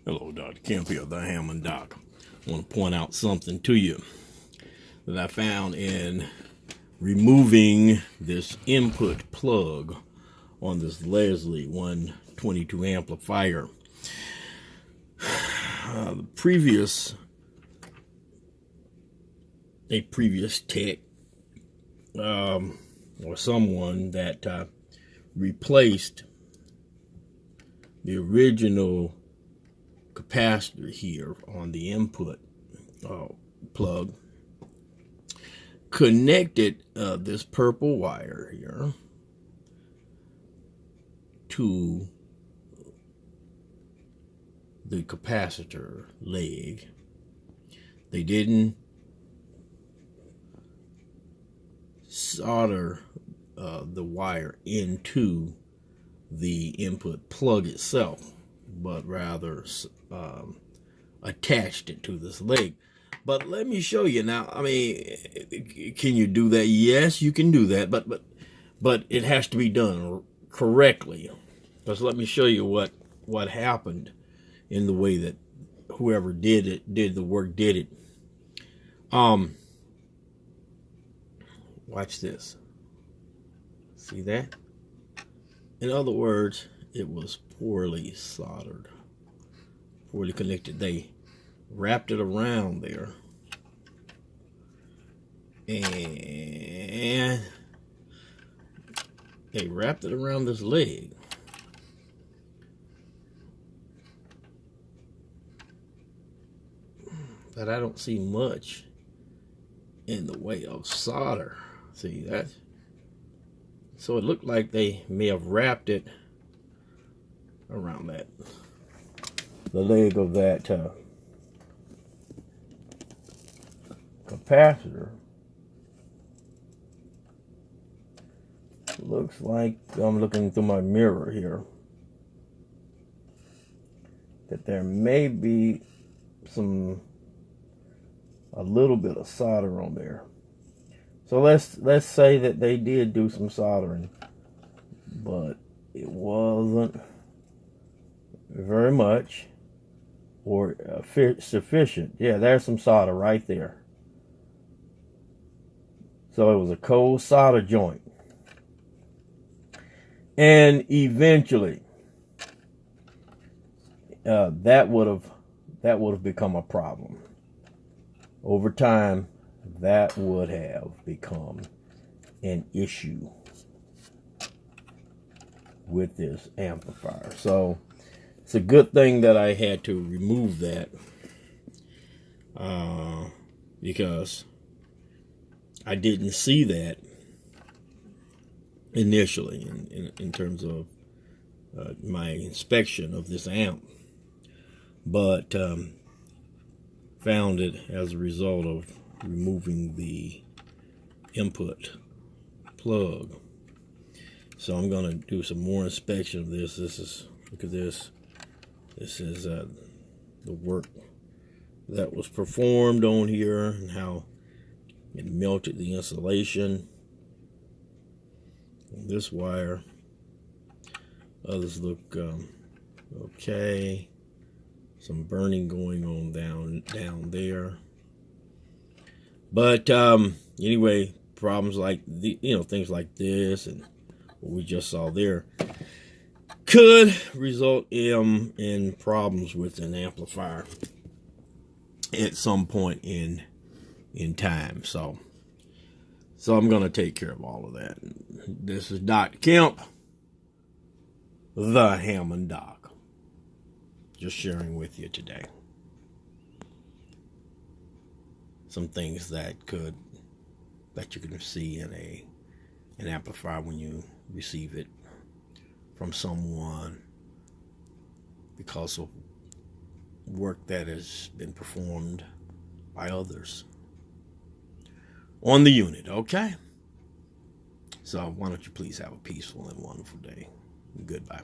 Hello, Dr. Kemp here, the Hammond Doc. I want to point out something to you that I found in removing this input plug on this Leslie 122 amplifier. The previous tech or someone that replaced the original capacitor here on the input plug connected this purple wire here to the capacitor leg. They didn't solder the wire into the input plug itself, but rather attached it to this leg. But let me show you now. I mean, can you do that? Yes, you can do that, but it has to be done correctly. Just let me show you what happened in the way that whoever did the work did it. Watch this. See that? In other words, it was poorly soldered, poorly connected. They wrapped it around there, and they wrapped it around this leg. But I don't see much in the way of solder. See that? So it looked like they may have wrapped it around the leg of that capacitor. Looks like, I'm looking through my mirror here, that there may be a little bit of solder on there. So let's say that they did do some soldering, but it wasn't very much or sufficient. Yeah, there's some solder right there. So it was a cold solder joint. And eventually that would have become a problem. Over time, that would have become an issue with this amplifier. So it's a good thing that I had to remove that because I didn't see that initially in terms of my inspection of this amp, but found it as a result of removing the input plug. So I'm going to do some more inspection of this. Look at this. This is the work that was performed on here and how it melted the insulation. This wire, others look okay. Some burning going on down there. But anyway, problems like things like this and what we just saw there could result in problems with an amplifier at some point in time. So I'm going to take care of all of that. This is Dr. Kemp, the Hammond Doc, just sharing with you today some things that you can see in an amplifier when you receive it from someone because of work that has been performed by others on the unit. Okay? So why don't you please have a peaceful and wonderful day. Goodbye.